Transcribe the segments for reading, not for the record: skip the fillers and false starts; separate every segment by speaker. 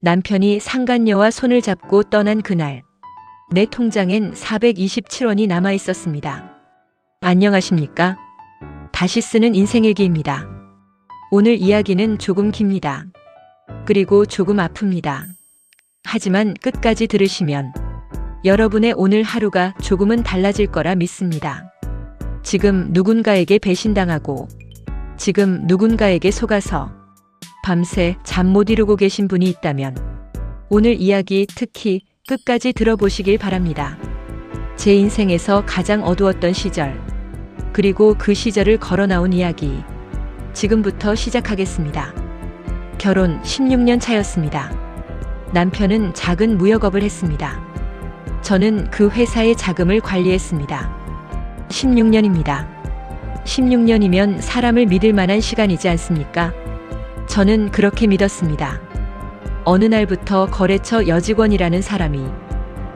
Speaker 1: 남편이 상간녀와 손을 잡고 떠난 그날, 내 통장엔 427원이 남아 있었습니다. 안녕하십니까? 다시 쓰는 인생일기입니다. 오늘 이야기는 조금 깁니다. 그리고 조금 아픕니다. 하지만 끝까지 들으시면 여러분의 오늘 하루가 조금은 달라질 거라 믿습니다. 지금 누군가에게 배신당하고 지금 누군가에게 속아서 밤새 잠 못 이루고 계신 분이 있다면 오늘 이야기 특히 끝까지 들어보시길 바랍니다. 제 인생에서 가장 어두웠던 시절, 그리고 그 시절을 걸어 나온 이야기, 지금부터 시작하겠습니다. 결혼 16년 차였습니다. 남편은 작은 무역업을 했습니다. 저는 그 회사의 자금을 관리했습니다. 16년입니다. 16년이면 사람을 믿을 만한 시간이지 않습니까? 저는 그렇게 믿었습니다. 어느 날부터 거래처 여직원이라는 사람이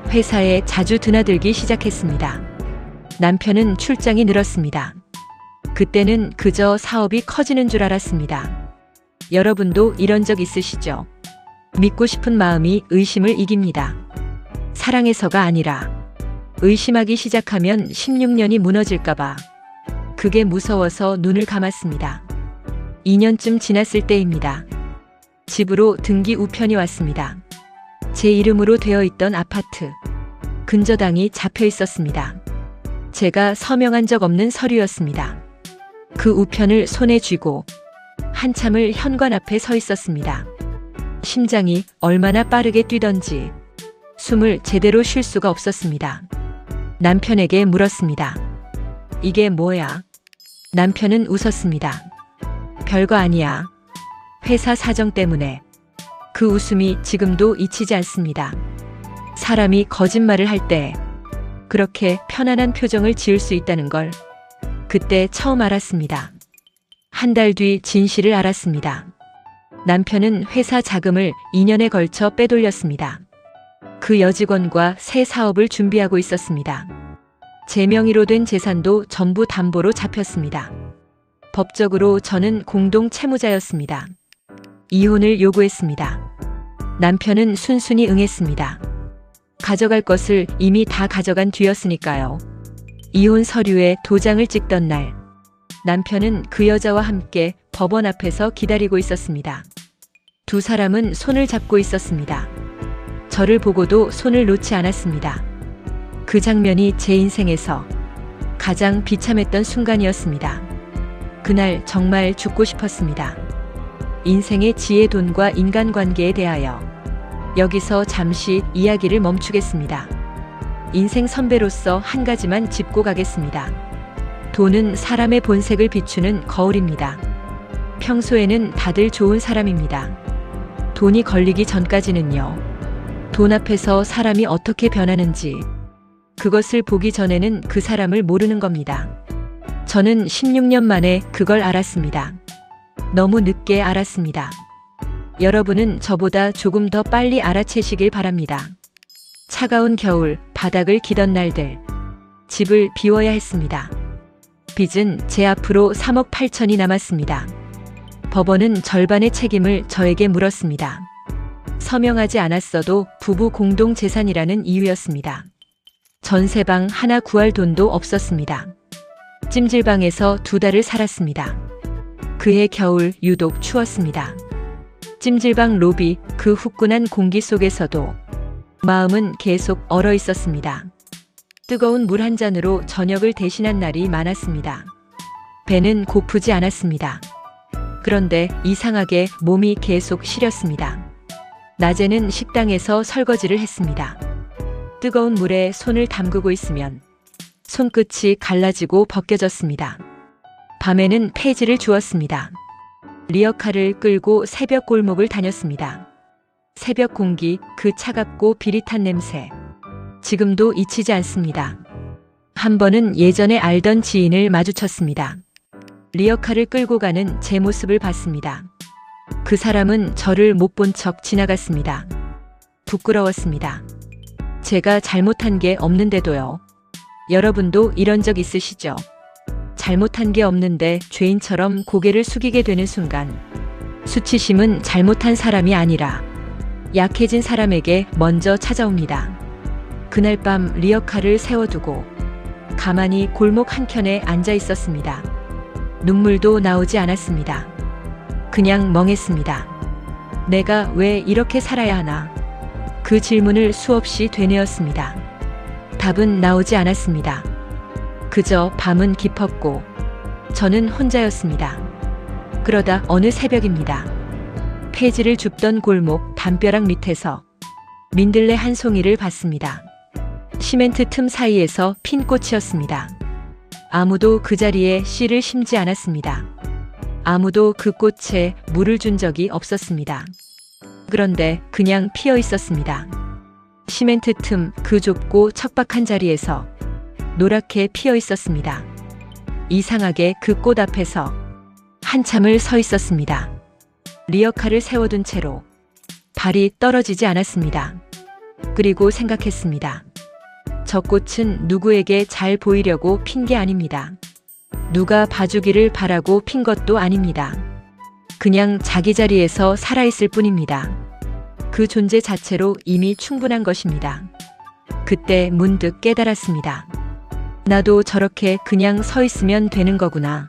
Speaker 1: 회사에 자주 드나들기 시작했습니다. 남편은 출장이 늘었습니다. 그때는 그저 사업이 커지는 줄 알았습니다. 여러분도 이런 적 있으시죠? 믿고 싶은 마음이 의심을 이깁니다. 사랑해서가 아니라 의심하기 시작하면 16년이 무너질까봐 그게 무서워서 눈을 감았습니다. 2년쯤 지났을 때입니다. 집으로 등기 우편이 왔습니다. 제 이름으로 되어 있던 아파트, 근저당이 잡혀 있었습니다. 제가 서명한 적 없는 서류였습니다. 그 우편을 손에 쥐고 한참을 현관 앞에 서 있었습니다. 심장이 얼마나 빠르게 뛰던지 숨을 제대로 쉴 수가 없었습니다. 남편에게 물었습니다. 이게 뭐야? 남편은 웃었습니다. 별거 아니야. 회사 사정 때문에. 그 웃음이 지금도 잊히지 않습니다. 사람이 거짓말을 할 때 그렇게 편안한 표정을 지을 수 있다는 걸 그때 처음 알았습니다. 한 달 뒤 진실을 알았습니다. 남편은 회사 자금을 2년에 걸쳐 빼돌렸습니다. 그 여직원과 새 사업을 준비하고 있었습니다. 제 명의로 된 재산도 전부 담보로 잡혔습니다. 법적으로 저는 공동 채무자였습니다. 이혼을 요구했습니다. 남편은 순순히 응했습니다. 가져갈 것을 이미 다 가져간 뒤였으니까요. 이혼 서류에 도장을 찍던 날, 남편은 그 여자와 함께 법원 앞에서 기다리고 있었습니다. 두 사람은 손을 잡고 있었습니다. 저를 보고도 손을 놓지 않았습니다. 그 장면이 제 인생에서 가장 비참했던 순간이었습니다. 그날 정말 죽고 싶었습니다. 인생의 지혜, 돈과 인간관계에 대하여 여기서 잠시 이야기를 멈추겠습니다. 인생 선배로서 한 가지만 짚고 가겠습니다. 돈은 사람의 본색을 비추는 거울입니다. 평소에는 다들 좋은 사람입니다. 돈이 걸리기 전까지는요. 돈 앞에서 사람이 어떻게 변하는지 그것을 보기 전에는 그 사람을 모르는 겁니다. 저는 16년 만에 그걸 알았습니다. 너무 늦게 알았습니다. 여러분은 저보다 조금 더 빨리 알아채시길 바랍니다. 차가운 겨울, 바닥을 기던 날들, 집을 비워야 했습니다. 빚은 제 앞으로 3억 8천이 남았습니다. 법원은 절반의 책임을 저에게 물었습니다. 서명하지 않았어도 부부 공동 재산이라는 이유였습니다. 전세방 하나 구할 돈도 없었습니다. 찜질방에서 2달을 살았습니다. 그해 겨울 유독 추웠습니다. 찜질방 로비, 그 후끈한 공기 속에서도 마음은 계속 얼어 있었습니다. 뜨거운 물 한 잔으로 저녁을 대신한 날이 많았습니다. 배는 고프지 않았습니다. 그런데 이상하게 몸이 계속 시렸습니다. 낮에는 식당에서 설거지를 했습니다. 뜨거운 물에 손을 담그고 있으면 손끝이 갈라지고 벗겨졌습니다. 밤에는 폐지를 주었습니다. 리어카를 끌고 새벽 골목을 다녔습니다. 새벽 공기, 그 차갑고 비릿한 냄새. 지금도 잊히지 않습니다. 한 번은 예전에 알던 지인을 마주쳤습니다. 리어카를 끌고 가는 제 모습을 봤습니다. 그 사람은 저를 못 본 척 지나갔습니다. 부끄러웠습니다. 제가 잘못한 게 없는데도요. 여러분도 이런 적 있으시죠? 잘못한 게 없는데 죄인처럼 고개를 숙이게 되는 순간, 수치심은 잘못한 사람이 아니라 약해진 사람에게 먼저 찾아옵니다. 그날 밤 리어카를 세워두고 가만히 골목 한켠에 앉아 있었습니다. 눈물도 나오지 않았습니다. 그냥 멍했습니다. 내가 왜 이렇게 살아야 하나? 그 질문을 수없이 되뇌었습니다. 답은 나오지 않았습니다. 그저 밤은 깊었고 저는 혼자였습니다. 그러다 어느 새벽입니다. 폐지를 줍던 골목 담벼락 밑에서 민들레 한 송이를 봤습니다. 시멘트 틈 사이에서 핀 꽃이었습니다. 아무도 그 자리에 씨를 심지 않았습니다. 아무도 그 꽃에 물을 준 적이 없었습니다. 그런데 그냥 피어 있었습니다. 시멘트 틈 그 좁고 척박한 자리에서 노랗게 피어 있었습니다. 이상하게 그 꽃 앞에서 한참을 서 있었습니다. 리어카를 세워둔 채로 발이 떨어지지 않았습니다. 그리고 생각했습니다. 저 꽃은 누구에게 잘 보이려고 핀 게 아닙니다. 누가 봐주기를 바라고 핀 것도 아닙니다. 그냥 자기 자리에서 살아있을 뿐입니다. 그 존재 자체로 이미 충분한 것입니다. 그때 문득 깨달았습니다. 나도 저렇게 그냥 서 있으면 되는 거구나.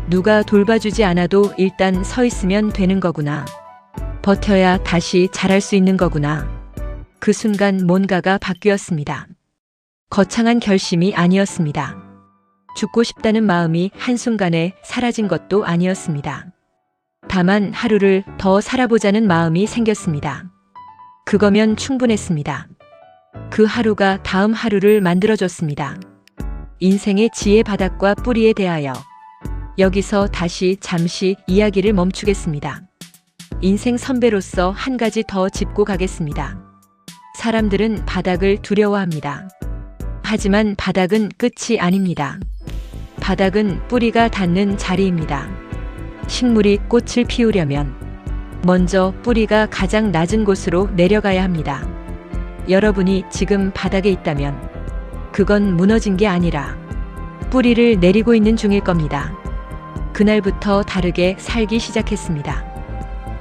Speaker 1: 누가 돌봐주지 않아도 일단 서 있으면 되는 거구나. 버텨야 다시 잘할 수 있는 거구나. 그 순간 뭔가가 바뀌었습니다. 거창한 결심이 아니었습니다. 죽고 싶다는 마음이 한순간에 사라진 것도 아니었습니다. 다만 하루를 더 살아보자는 마음이 생겼습니다. 그거면 충분했습니다. 그 하루가 다음 하루를 만들어줬습니다. 인생의 지혜 바닥과 뿌리에 대하여 여기서 다시 잠시 이야기를 멈추겠습니다. 인생 선배로서 한 가지 더 짚고 가겠습니다. 사람들은 바닥을 두려워합니다. 하지만 바닥은 끝이 아닙니다. 바닥은 뿌리가 닿는 자리입니다. 식물이 꽃을 피우려면 먼저 뿌리가 가장 낮은 곳으로 내려가야 합니다. 여러분이 지금 바닥에 있다면 그건 무너진 게 아니라 뿌리를 내리고 있는 중일 겁니다. 그날부터 다르게 살기 시작했습니다.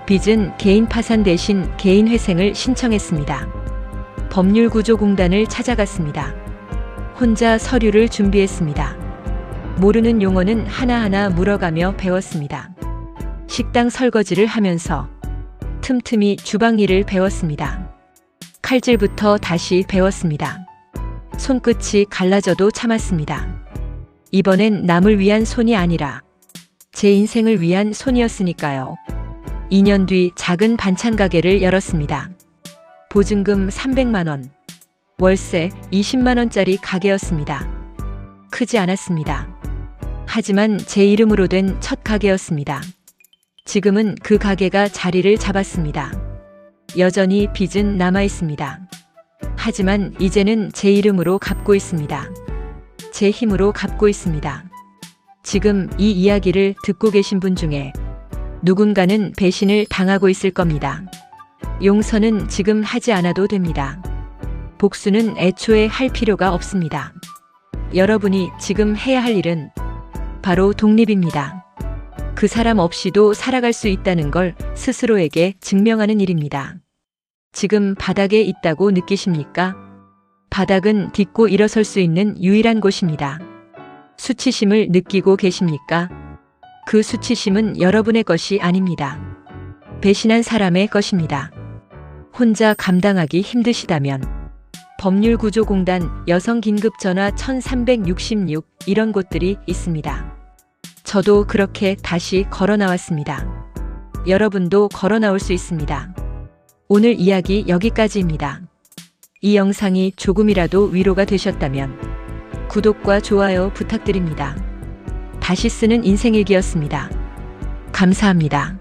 Speaker 1: 빚은 개인 파산 대신 개인 회생을 신청했습니다. 법률구조공단을 찾아갔습니다. 혼자 서류를 준비했습니다. 모르는 용어는 하나하나 물어가며 배웠습니다. 식당 설거지를 하면서 틈틈이 주방 일을 배웠습니다. 칼질부터 다시 배웠습니다. 손끝이 갈라져도 참았습니다. 이번엔 남을 위한 손이 아니라 제 인생을 위한 손이었으니까요. 2년 뒤 작은 반찬 가게를 열었습니다. 보증금 300만 원, 월세 20만 원짜리 가게였습니다. 크지 않았습니다. 하지만 제 이름으로 된 첫 가게였습니다. 지금은 그 가게가 자리를 잡았습니다. 여전히 빚은 남아 있습니다. 하지만 이제는 제 이름으로 갚고 있습니다. 제 힘으로 갚고 있습니다. 지금 이 이야기를 듣고 계신 분 중에 누군가는 배신을 당하고 있을 겁니다. 용서는 지금 하지 않아도 됩니다. 복수는 애초에 할 필요가 없습니다. 여러분이 지금 해야 할 일은 바로 독립입니다. 그 사람 없이도 살아갈 수 있다는 걸 스스로에게 증명하는 일입니다. 지금 바닥에 있다고 느끼십니까? 바닥은 딛고 일어설 수 있는 유일한 곳입니다. 수치심을 느끼고 계십니까? 그 수치심은 여러분의 것이 아닙니다. 배신한 사람의 것입니다. 혼자 감당하기 힘드시다면 법률구조공단 여성긴급전화 1366 이런 곳들이 있습니다. 저도 그렇게 다시 걸어 나왔습니다. 여러분도 걸어 나올 수 있습니다. 오늘 이야기 여기까지입니다. 이 영상이 조금이라도 위로가 되셨다면 구독과 좋아요 부탁드립니다. 다시 쓰는 인생일기였습니다. 감사합니다.